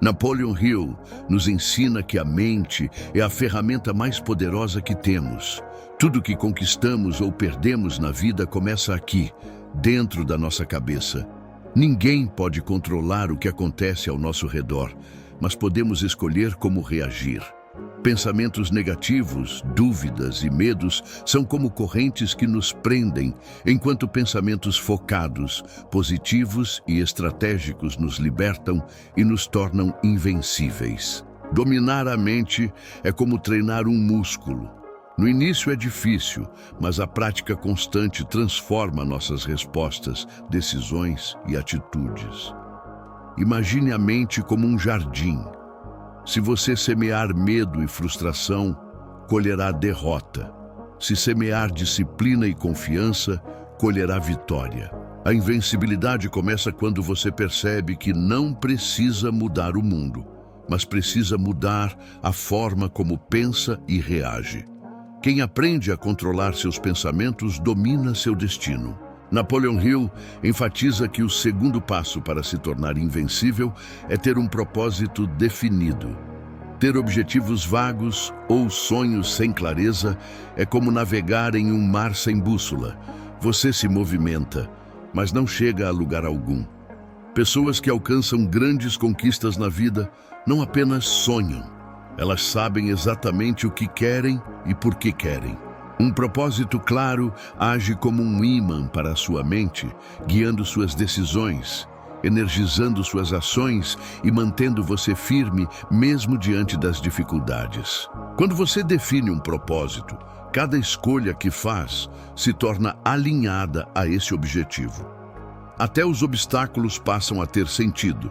Napoleon Hill nos ensina que a mente é a ferramenta mais poderosa que temos. Tudo que conquistamos ou perdemos na vida começa aqui, dentro da nossa cabeça. Ninguém pode controlar o que acontece ao nosso redor, mas podemos escolher como reagir. Pensamentos negativos, dúvidas e medos são como correntes que nos prendem, enquanto pensamentos focados, positivos e estratégicos nos libertam e nos tornam invencíveis. Dominar a mente é como treinar um músculo. No início é difícil, mas a prática constante transforma nossas respostas, decisões e atitudes. Imagine a mente como um jardim. Se você semear medo e frustração, colherá derrota. Se semear disciplina e confiança, colherá vitória. A invencibilidade começa quando você percebe que não precisa mudar o mundo, mas precisa mudar a forma como pensa e reage. Quem aprende a controlar seus pensamentos domina seu destino. Napoleon Hill enfatiza que o segundo passo para se tornar invencível é ter um propósito definido. Ter objetivos vagos ou sonhos sem clareza é como navegar em um mar sem bússola. Você se movimenta, mas não chega a lugar algum. Pessoas que alcançam grandes conquistas na vida não apenas sonham, elas sabem exatamente o que querem e por que querem. Um propósito claro age como um ímã para a sua mente, guiando suas decisões, energizando suas ações e mantendo você firme mesmo diante das dificuldades. Quando você define um propósito, cada escolha que faz se torna alinhada a esse objetivo. Até os obstáculos passam a ter sentido.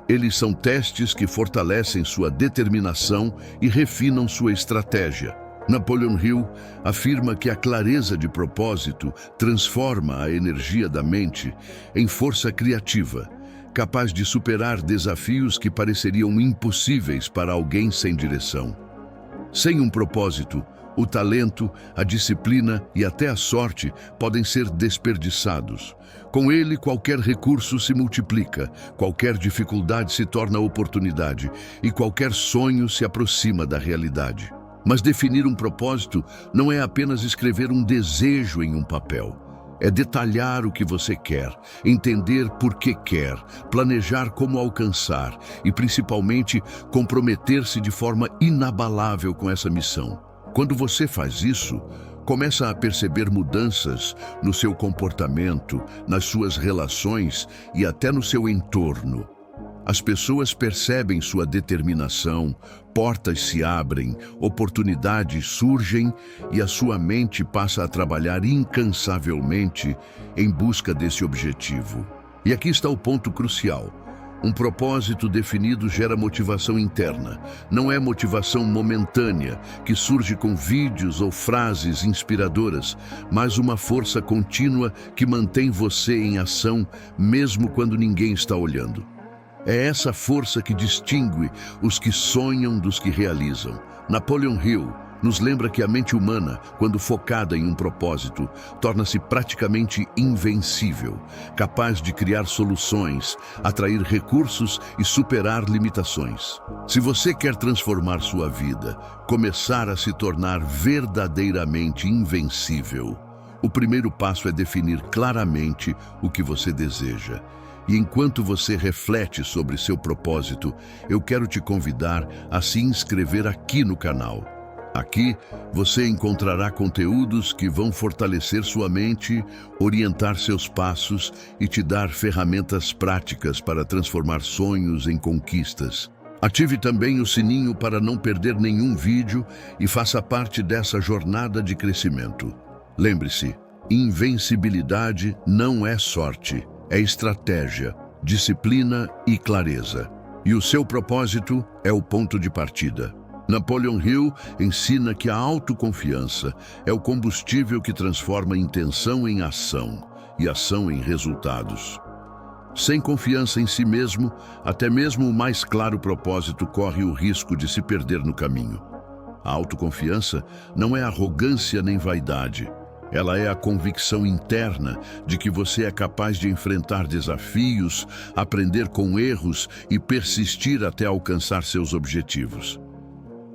Eles são testes que fortalecem sua determinação e refinam sua estratégia. Napoleon Hill afirma que a clareza de propósito transforma a energia da mente em força criativa, capaz de superar desafios que pareceriam impossíveis para alguém sem direção. Sem um propósito, o talento, a disciplina e até a sorte podem ser desperdiçados. Com ele, qualquer recurso se multiplica, qualquer dificuldade se torna oportunidade e qualquer sonho se aproxima da realidade. Mas definir um propósito não é apenas escrever um desejo em um papel. É detalhar o que você quer, entender por que quer, planejar como alcançar e, principalmente, comprometer-se de forma inabalável com essa missão. Quando você faz isso, começa a perceber mudanças no seu comportamento, nas suas relações e até no seu entorno. As pessoas percebem sua determinação, portas se abrem, oportunidades surgem e a sua mente passa a trabalhar incansavelmente em busca desse objetivo. E aqui está o ponto crucial. Um propósito definido gera motivação interna. Não é motivação momentânea, que surge com vídeos ou frases inspiradoras, mas uma força contínua que mantém você em ação, mesmo quando ninguém está olhando. É essa força que distingue os que sonham dos que realizam. Napoleon Hill nos lembra que a mente humana, quando focada em um propósito, torna-se praticamente invencível, capaz de criar soluções, atrair recursos e superar limitações. Se você quer transformar sua vida, começar a se tornar verdadeiramente invencível, o primeiro passo é definir claramente o que você deseja. E enquanto você reflete sobre seu propósito, eu quero te convidar a se inscrever aqui no canal. Aqui você encontrará conteúdos que vão fortalecer sua mente, orientar seus passos e te dar ferramentas práticas para transformar sonhos em conquistas. Ative também o sininho para não perder nenhum vídeo e faça parte dessa jornada de crescimento. Lembre-se, invencibilidade não é sorte. É estratégia, disciplina e clareza. E o seu propósito é o ponto de partida. Napoleon Hill ensina que a autoconfiança é o combustível que transforma intenção em ação e ação em resultados. Sem confiança em si mesmo, até mesmo o mais claro propósito corre o risco de se perder no caminho. A autoconfiança não é arrogância nem vaidade. Ela é a convicção interna de que você é capaz de enfrentar desafios, aprender com erros e persistir até alcançar seus objetivos.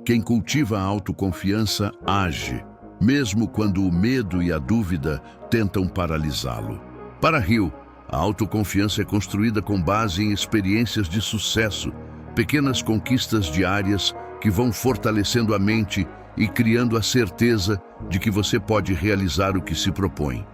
Quem cultiva a autoconfiança age, mesmo quando o medo e a dúvida tentam paralisá-lo. Para Hill, a autoconfiança é construída com base em experiências de sucesso, pequenas conquistas diárias que vão fortalecendo a mente e criando a certeza de que você pode realizar o que se propõe.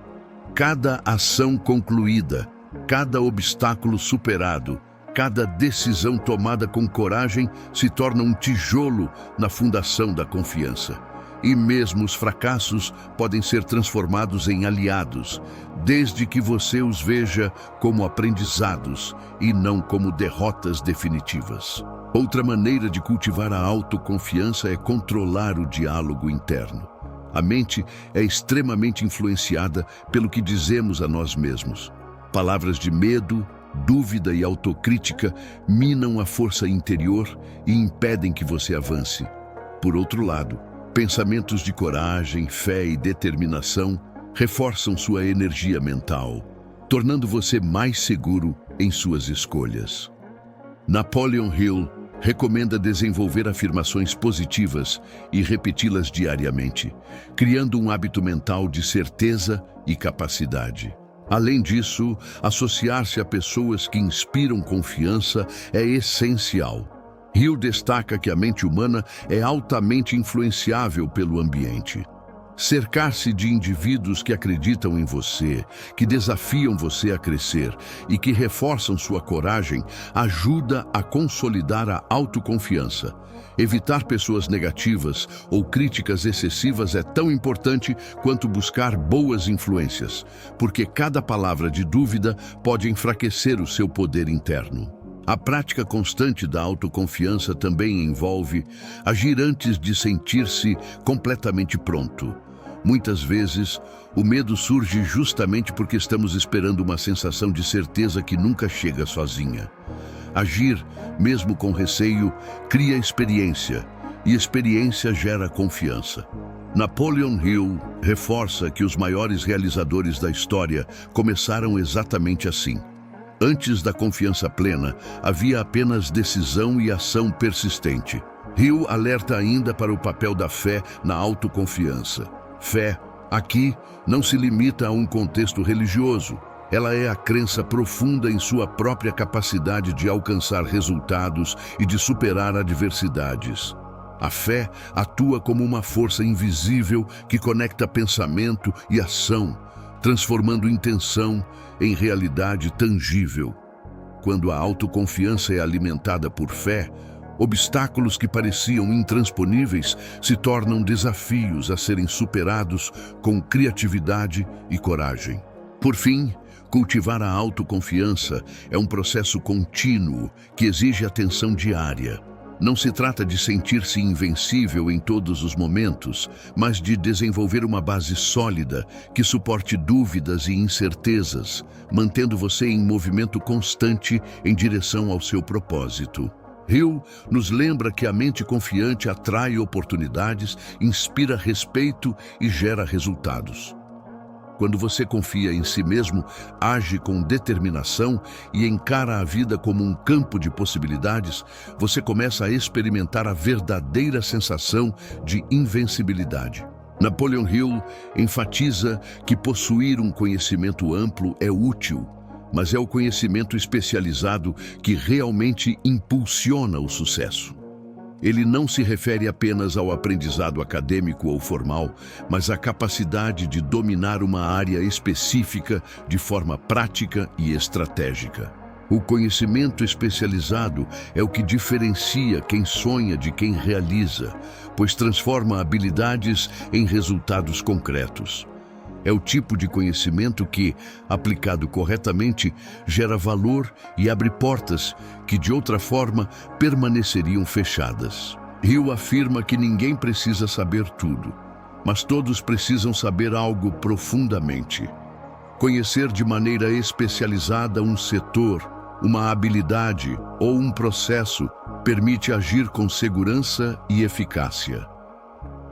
Cada ação concluída, cada obstáculo superado, cada decisão tomada com coragem se torna um tijolo na fundação da confiança. E mesmo os fracassos podem ser transformados em aliados, desde que você os veja como aprendizados e não como derrotas definitivas. Outra maneira de cultivar a autoconfiança é controlar o diálogo interno. A mente é extremamente influenciada pelo que dizemos a nós mesmos. Palavras de medo, dúvida e autocrítica minam a força interior e impedem que você avance. Por outro lado, pensamentos de coragem, fé e determinação reforçam sua energia mental, tornando você mais seguro em suas escolhas. Napoleon Hill recomenda desenvolver afirmações positivas e repeti-las diariamente, criando um hábito mental de certeza e capacidade. Além disso, associar-se a pessoas que inspiram confiança é essencial. Hill destaca que a mente humana é altamente influenciável pelo ambiente. Cercar-se de indivíduos que acreditam em você, que desafiam você a crescer e que reforçam sua coragem ajuda a consolidar a autoconfiança. Evitar pessoas negativas ou críticas excessivas é tão importante quanto buscar boas influências, porque cada palavra de dúvida pode enfraquecer o seu poder interno. A prática constante da autoconfiança também envolve agir antes de sentir-se completamente pronto. Muitas vezes, o medo surge justamente porque estamos esperando uma sensação de certeza que nunca chega sozinha. Agir, mesmo com receio, cria experiência, e experiência gera confiança. Napoleon Hill reforça que os maiores realizadores da história começaram exatamente assim. Antes da confiança plena, havia apenas decisão e ação persistente. Hill alerta ainda para o papel da fé na autoconfiança. Fé, aqui, não se limita a um contexto religioso. Ela é a crença profunda em sua própria capacidade de alcançar resultados e de superar adversidades. A fé atua como uma força invisível que conecta pensamento e ação, transformando intenção em realidade tangível. Quando a autoconfiança é alimentada por fé, obstáculos que pareciam intransponíveis se tornam desafios a serem superados com criatividade e coragem. Por fim, cultivar a autoconfiança é um processo contínuo que exige atenção diária. Não se trata de sentir-se invencível em todos os momentos, mas de desenvolver uma base sólida que suporte dúvidas e incertezas, mantendo você em movimento constante em direção ao seu propósito. Hill nos lembra que a mente confiante atrai oportunidades, inspira respeito e gera resultados. Quando você confia em si mesmo, age com determinação e encara a vida como um campo de possibilidades, você começa a experimentar a verdadeira sensação de invencibilidade. Napoleon Hill enfatiza que possuir um conhecimento amplo é útil, mas é o conhecimento especializado que realmente impulsiona o sucesso. Ele não se refere apenas ao aprendizado acadêmico ou formal, mas à capacidade de dominar uma área específica de forma prática e estratégica. O conhecimento especializado é o que diferencia quem sonha de quem realiza, pois transforma habilidades em resultados concretos. É o tipo de conhecimento que, aplicado corretamente, gera valor e abre portas que, de outra forma, permaneceriam fechadas. Hill afirma que ninguém precisa saber tudo, mas todos precisam saber algo profundamente. Conhecer de maneira especializada um setor, uma habilidade ou um processo permite agir com segurança e eficácia.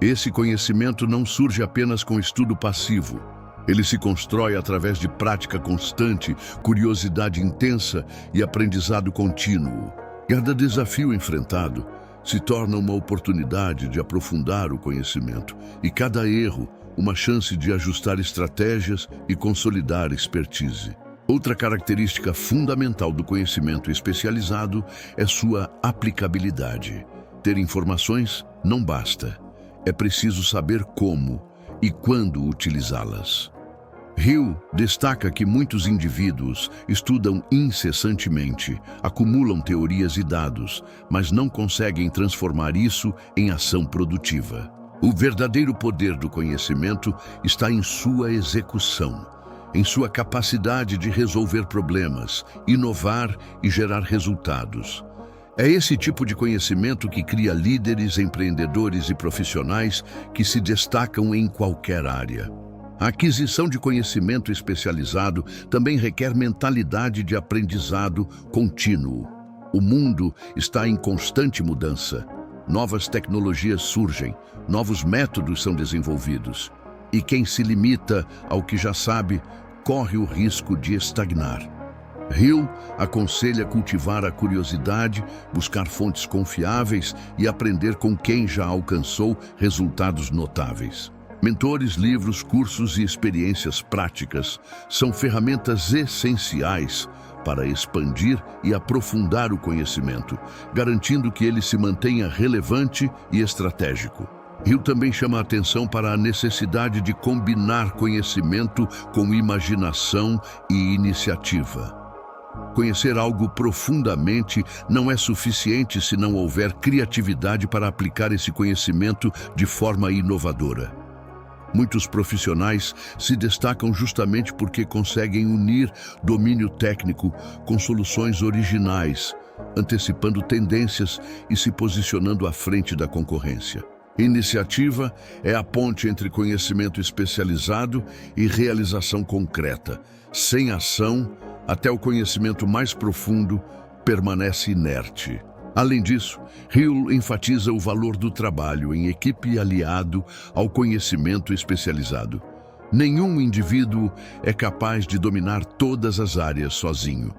Esse conhecimento não surge apenas com estudo passivo. Ele se constrói através de prática constante, curiosidade intensa e aprendizado contínuo. Cada desafio enfrentado se torna uma oportunidade de aprofundar o conhecimento e cada erro uma chance de ajustar estratégias e consolidar expertise. Outra característica fundamental do conhecimento especializado é sua aplicabilidade. Ter informações não basta. É preciso saber como e quando utilizá-las. Hill destaca que muitos indivíduos estudam incessantemente, acumulam teorias e dados, mas não conseguem transformar isso em ação produtiva. O verdadeiro poder do conhecimento está em sua execução, em sua capacidade de resolver problemas, inovar e gerar resultados. É esse tipo de conhecimento que cria líderes, empreendedores e profissionais que se destacam em qualquer área. A aquisição de conhecimento especializado também requer mentalidade de aprendizado contínuo. O mundo está em constante mudança. Novas tecnologias surgem, novos métodos são desenvolvidos. E quem se limita ao que já sabe, corre o risco de estagnar. Hill aconselha cultivar a curiosidade, buscar fontes confiáveis e aprender com quem já alcançou resultados notáveis. Mentores, livros, cursos e experiências práticas são ferramentas essenciais para expandir e aprofundar o conhecimento, garantindo que ele se mantenha relevante e estratégico. Hill também chama a atenção para a necessidade de combinar conhecimento com imaginação e iniciativa. Conhecer algo profundamente não é suficiente se não houver criatividade para aplicar esse conhecimento de forma inovadora. Muitos profissionais se destacam justamente porque conseguem unir domínio técnico com soluções originais, antecipando tendências e se posicionando à frente da concorrência. Iniciativa é a ponte entre conhecimento especializado e realização concreta. Sem ação, até o conhecimento mais profundo permanece inerte. Além disso, Hill enfatiza o valor do trabalho em equipe aliado ao conhecimento especializado. Nenhum indivíduo é capaz de dominar todas as áreas sozinho.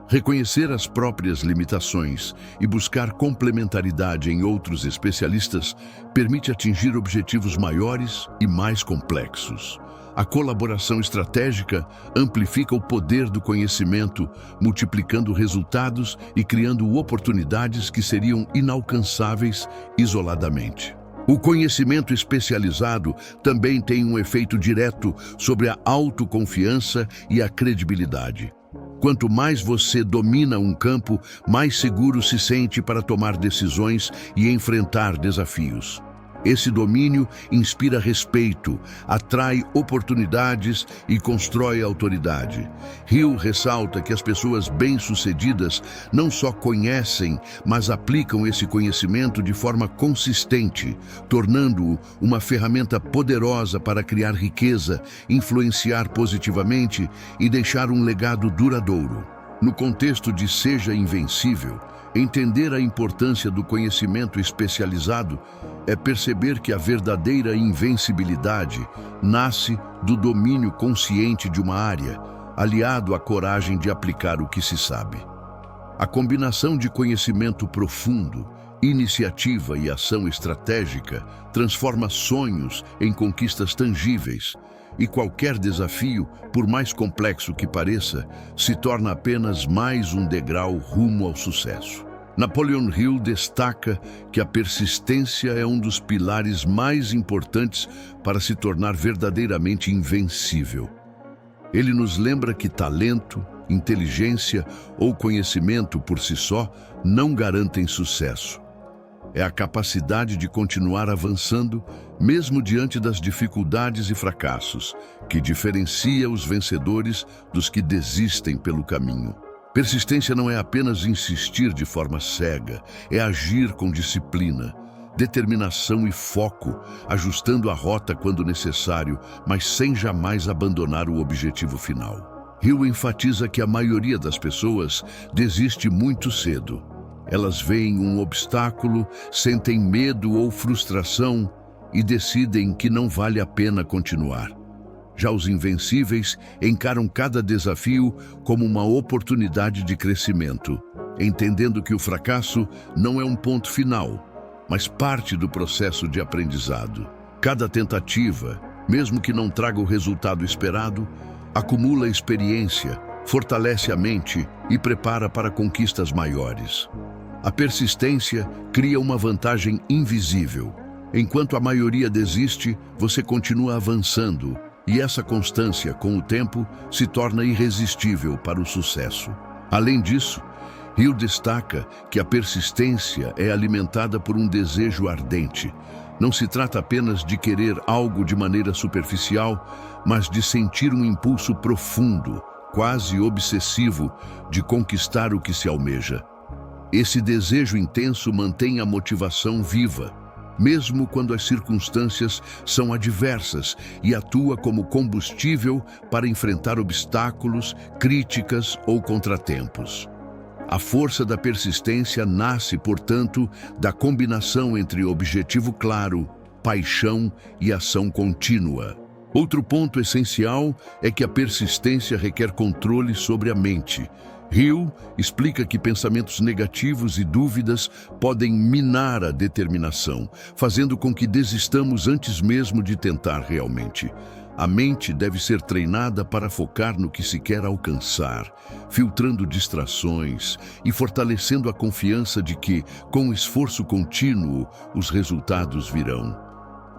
Reconhecer as próprias limitações e buscar complementaridade em outros especialistas permite atingir objetivos maiores e mais complexos. A colaboração estratégica amplifica o poder do conhecimento, multiplicando resultados e criando oportunidades que seriam inalcançáveis isoladamente. O conhecimento especializado também tem um efeito direto sobre a autoconfiança e a credibilidade. Quanto mais você domina um campo, mais seguro se sente para tomar decisões e enfrentar desafios. Esse domínio inspira respeito, atrai oportunidades e constrói autoridade. Hill ressalta que as pessoas bem-sucedidas não só conhecem, mas aplicam esse conhecimento de forma consistente, tornando-o uma ferramenta poderosa para criar riqueza, influenciar positivamente e deixar um legado duradouro. No contexto de Seja Invencível, entender a importância do conhecimento especializado é perceber que a verdadeira invencibilidade nasce do domínio consciente de uma área, aliado à coragem de aplicar o que se sabe. A combinação de conhecimento profundo, iniciativa e ação estratégica transforma sonhos em conquistas tangíveis, e qualquer desafio, por mais complexo que pareça, se torna apenas mais um degrau rumo ao sucesso. Napoleon Hill destaca que a persistência é um dos pilares mais importantes para se tornar verdadeiramente invencível. Ele nos lembra que talento, inteligência ou conhecimento por si só não garantem sucesso. É a capacidade de continuar avançando, mesmo diante das dificuldades e fracassos, que diferencia os vencedores dos que desistem pelo caminho. Persistência não é apenas insistir de forma cega, é agir com disciplina, determinação e foco, ajustando a rota quando necessário, mas sem jamais abandonar o objetivo final. Hill enfatiza que a maioria das pessoas desiste muito cedo. Elas veem um obstáculo, sentem medo ou frustração e decidem que não vale a pena continuar. Já os invencíveis encaram cada desafio como uma oportunidade de crescimento, entendendo que o fracasso não é um ponto final, mas parte do processo de aprendizado. Cada tentativa, mesmo que não traga o resultado esperado, acumula experiência, fortalece a mente e prepara para conquistas maiores. A persistência cria uma vantagem invisível. Enquanto a maioria desiste, você continua avançando, e essa constância, com o tempo, se torna irresistível para o sucesso. Além disso, Hill destaca que a persistência é alimentada por um desejo ardente. Não se trata apenas de querer algo de maneira superficial, mas de sentir um impulso profundo, quase obsessivo, de conquistar o que se almeja. Esse desejo intenso mantém a motivação viva, mesmo quando as circunstâncias são adversas, e atua como combustível para enfrentar obstáculos, críticas ou contratempos. A força da persistência nasce, portanto, da combinação entre objetivo claro, paixão e ação contínua. Outro ponto essencial é que a persistência requer controle sobre a mente. Hill explica que pensamentos negativos e dúvidas podem minar a determinação, fazendo com que desistamos antes mesmo de tentar realmente. A mente deve ser treinada para focar no que se quer alcançar, filtrando distrações e fortalecendo a confiança de que, com esforço contínuo, os resultados virão.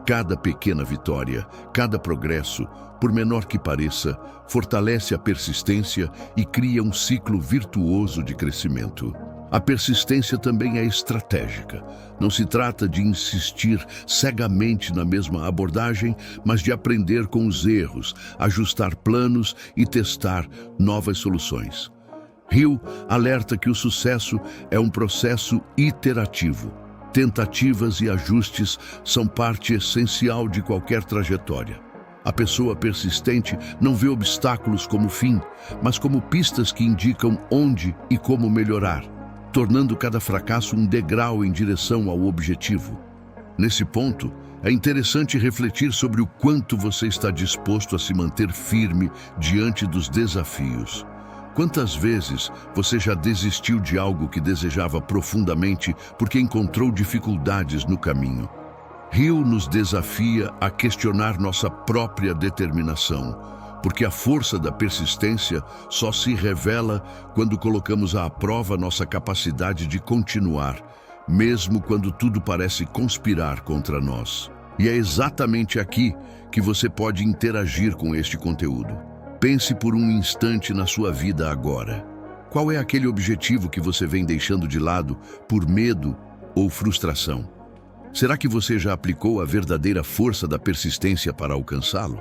Cada pequena vitória, cada progresso, por menor que pareça, fortalece a persistência e cria um ciclo virtuoso de crescimento. A persistência também é estratégica. Não se trata de insistir cegamente na mesma abordagem, mas de aprender com os erros, ajustar planos e testar novas soluções. Hill alerta que o sucesso é um processo iterativo. Tentativas e ajustes são parte essencial de qualquer trajetória. A pessoa persistente não vê obstáculos como fim, mas como pistas que indicam onde e como melhorar, tornando cada fracasso um degrau em direção ao objetivo. Nesse ponto, é interessante refletir sobre o quanto você está disposto a se manter firme diante dos desafios. Quantas vezes você já desistiu de algo que desejava profundamente porque encontrou dificuldades no caminho? Hill nos desafia a questionar nossa própria determinação, porque a força da persistência só se revela quando colocamos à prova nossa capacidade de continuar, mesmo quando tudo parece conspirar contra nós. E é exatamente aqui que você pode interagir com este conteúdo. Pense por um instante na sua vida agora. Qual é aquele objetivo que você vem deixando de lado por medo ou frustração? Será que você já aplicou a verdadeira força da persistência para alcançá-lo?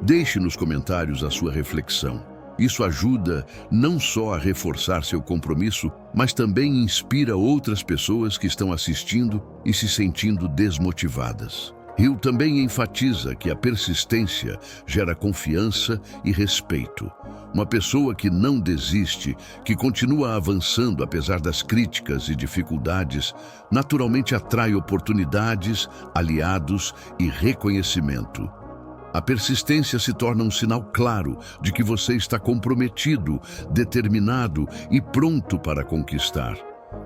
Deixe nos comentários a sua reflexão. Isso ajuda não só a reforçar seu compromisso, mas também inspira outras pessoas que estão assistindo e se sentindo desmotivadas. Hill também enfatiza que a persistência gera confiança e respeito. Uma pessoa que não desiste, que continua avançando apesar das críticas e dificuldades, naturalmente atrai oportunidades, aliados e reconhecimento. A persistência se torna um sinal claro de que você está comprometido, determinado e pronto para conquistar.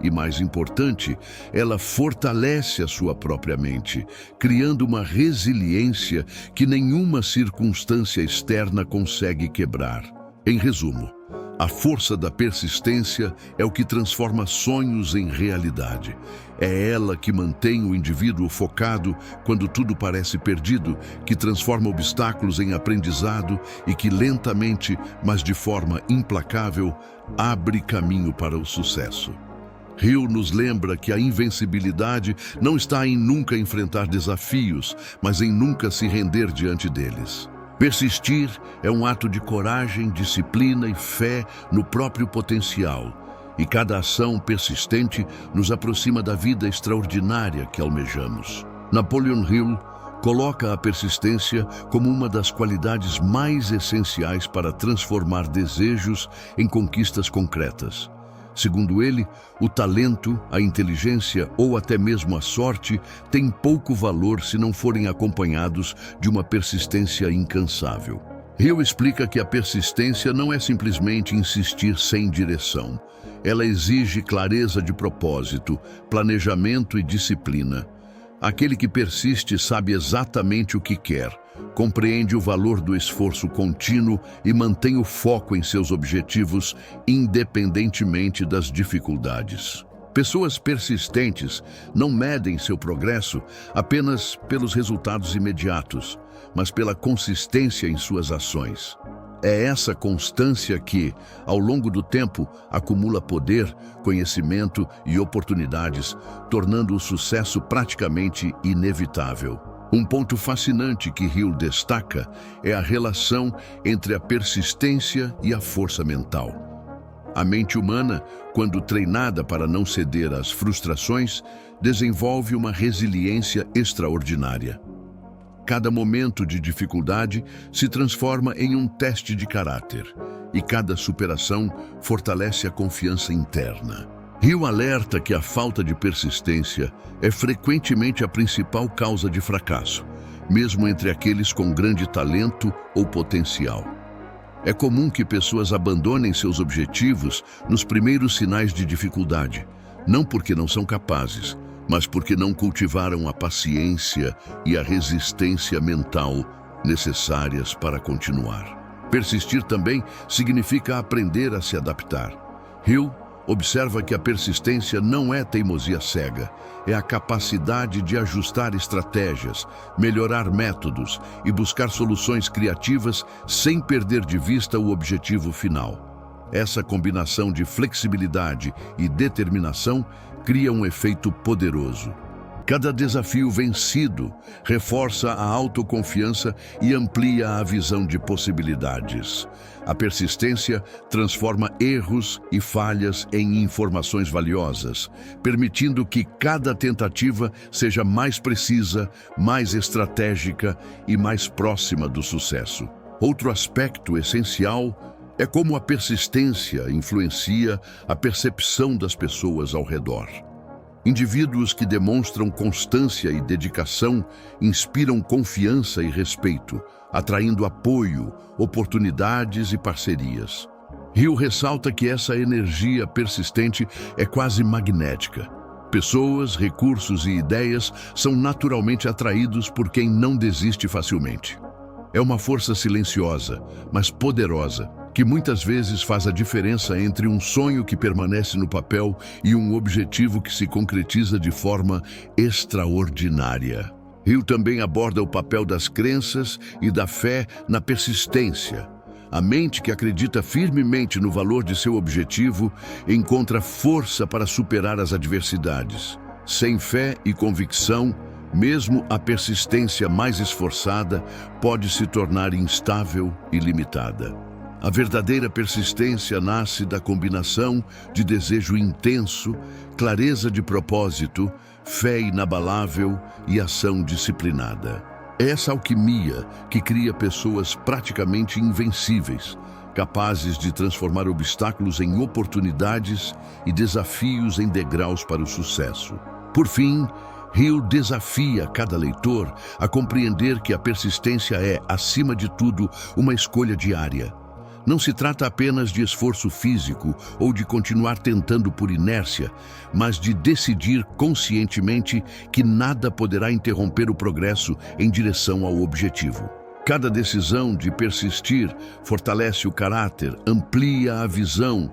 E mais importante, ela fortalece a sua própria mente, criando uma resiliência que nenhuma circunstância externa consegue quebrar. Em resumo, a força da persistência é o que transforma sonhos em realidade. É ela que mantém o indivíduo focado quando tudo parece perdido, que transforma obstáculos em aprendizado e que lentamente, mas de forma implacável, abre caminho para o sucesso. Hill nos lembra que a invencibilidade não está em nunca enfrentar desafios, mas em nunca se render diante deles. Persistir é um ato de coragem, disciplina e fé no próprio potencial, e cada ação persistente nos aproxima da vida extraordinária que almejamos. Napoleon Hill coloca a persistência como uma das qualidades mais essenciais para transformar desejos em conquistas concretas. Segundo ele, o talento, a inteligência ou até mesmo a sorte têm pouco valor se não forem acompanhados de uma persistência incansável. Hill explica que a persistência não é simplesmente insistir sem direção. Ela exige clareza de propósito, planejamento e disciplina. Aquele que persiste sabe exatamente o que quer, compreende o valor do esforço contínuo e mantém o foco em seus objetivos, independentemente das dificuldades. Pessoas persistentes não medem seu progresso apenas pelos resultados imediatos, mas pela consistência em suas ações. É essa constância que, ao longo do tempo, acumula poder, conhecimento e oportunidades, tornando o sucesso praticamente inevitável. Um ponto fascinante que Hill destaca é a relação entre a persistência e a força mental. A mente humana, quando treinada para não ceder às frustrações, desenvolve uma resiliência extraordinária. Cada momento de dificuldade se transforma em um teste de caráter, e cada superação fortalece a confiança interna. Hill alerta que a falta de persistência é frequentemente a principal causa de fracasso, mesmo entre aqueles com grande talento ou potencial. É comum que pessoas abandonem seus objetivos nos primeiros sinais de dificuldade, não porque não são capazes, mas porque não cultivaram a paciência e a resistência mental necessárias para continuar. Persistir também significa aprender a se adaptar. Hill observa que a persistência não é teimosia cega, é a capacidade de ajustar estratégias, melhorar métodos e buscar soluções criativas sem perder de vista o objetivo final. Essa combinação de flexibilidade e determinação cria um efeito poderoso. Cada desafio vencido reforça a autoconfiança e amplia a visão de possibilidades. A persistência transforma erros e falhas em informações valiosas, permitindo que cada tentativa seja mais precisa, mais estratégica e mais próxima do sucesso. Outro aspecto essencial é como a persistência influencia a percepção das pessoas ao redor. Indivíduos que demonstram constância e dedicação inspiram confiança e respeito, atraindo apoio, oportunidades e parcerias. Hill ressalta que essa energia persistente é quase magnética. Pessoas, recursos e ideias são naturalmente atraídos por quem não desiste facilmente. É uma força silenciosa, mas poderosa, que muitas vezes faz a diferença entre um sonho que permanece no papel e um objetivo que se concretiza de forma extraordinária. Hill também aborda o papel das crenças e da fé na persistência. A mente que acredita firmemente no valor de seu objetivo encontra força para superar as adversidades. Sem fé e convicção, mesmo a persistência mais esforçada pode se tornar instável e limitada. A verdadeira persistência nasce da combinação de desejo intenso, clareza de propósito, fé inabalável e ação disciplinada. É essa alquimia que cria pessoas praticamente invencíveis, capazes de transformar obstáculos em oportunidades e desafios em degraus para o sucesso. Por fim, Hill desafia cada leitor a compreender que a persistência é, acima de tudo, uma escolha diária. Não se trata apenas de esforço físico ou de continuar tentando por inércia, mas de decidir conscientemente que nada poderá interromper o progresso em direção ao objetivo. Cada decisão de persistir fortalece o caráter, amplia a visão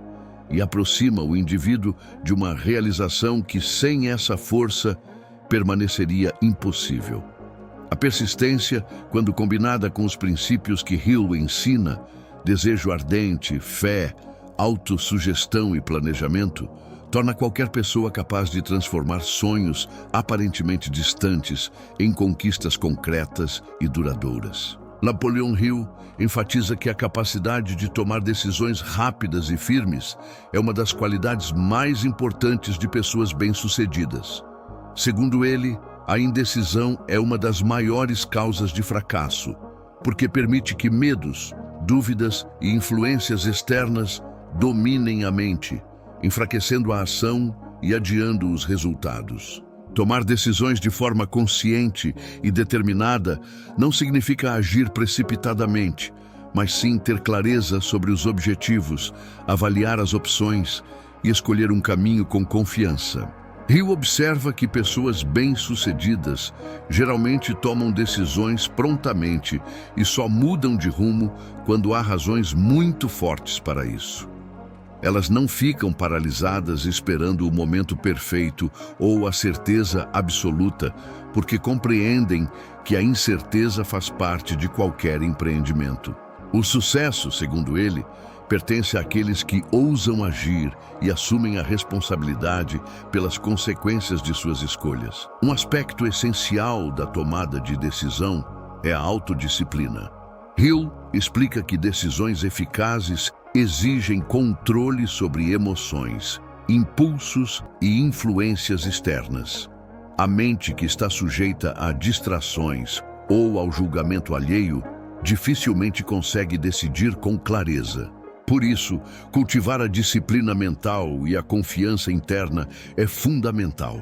e aproxima o indivíduo de uma realização que, sem essa força, permaneceria impossível. A persistência, quando combinada com os princípios que Hill ensina, desejo ardente, fé, autossugestão e planejamento, torna qualquer pessoa capaz de transformar sonhos aparentemente distantes em conquistas concretas e duradouras. Napoleon Hill enfatiza que a capacidade de tomar decisões rápidas e firmes é uma das qualidades mais importantes de pessoas bem-sucedidas. Segundo ele, a indecisão é uma das maiores causas de fracasso, porque permite que medos, dúvidas e influências externas dominem a mente, enfraquecendo a ação e adiando os resultados. Tomar decisões de forma consciente e determinada não significa agir precipitadamente, mas sim ter clareza sobre os objetivos, avaliar as opções e escolher um caminho com confiança. Hill observa que pessoas bem-sucedidas geralmente tomam decisões prontamente e só mudam de rumo quando há razões muito fortes para isso. Elas não ficam paralisadas esperando o momento perfeito ou a certeza absoluta, porque compreendem que a incerteza faz parte de qualquer empreendimento. O sucesso, segundo ele, pertence àqueles que ousam agir e assumem a responsabilidade pelas consequências de suas escolhas. Um aspecto essencial da tomada de decisão é a autodisciplina. Hill explica que decisões eficazes exigem controle sobre emoções, impulsos e influências externas. A mente que está sujeita a distrações ou ao julgamento alheio dificilmente consegue decidir com clareza. Por isso, cultivar a disciplina mental e a confiança interna é fundamental.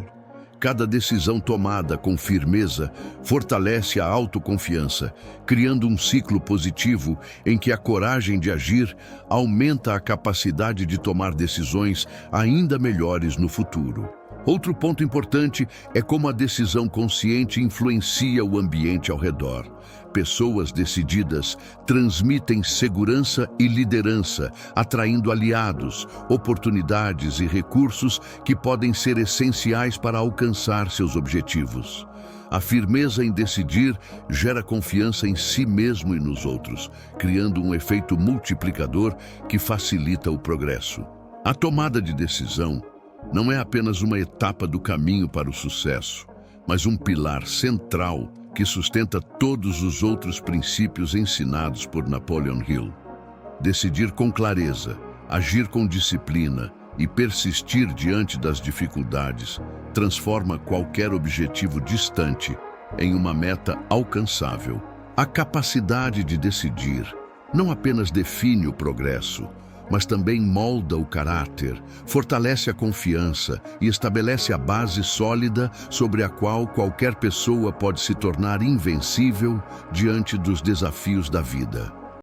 Cada decisão tomada com firmeza fortalece a autoconfiança, criando um ciclo positivo em que a coragem de agir aumenta a capacidade de tomar decisões ainda melhores no futuro. Outro ponto importante é como a decisão consciente influencia o ambiente ao redor. Pessoas decididas transmitem segurança e liderança, atraindo aliados, oportunidades e recursos que podem ser essenciais para alcançar seus objetivos. A firmeza em decidir gera confiança em si mesmo e nos outros, criando um efeito multiplicador que facilita o progresso. A tomada de decisão não é apenas uma etapa do caminho para o sucesso, mas um pilar central que sustenta todos os outros princípios ensinados por Napoleon Hill. Decidir com clareza, agir com disciplina e persistir diante das dificuldades transforma qualquer objetivo distante em uma meta alcançável. A capacidade de decidir não apenas define o progresso, mas também molda o caráter, fortalece a confiança e estabelece a base sólida sobre a qual qualquer pessoa pode se tornar invencível diante dos desafios da vida.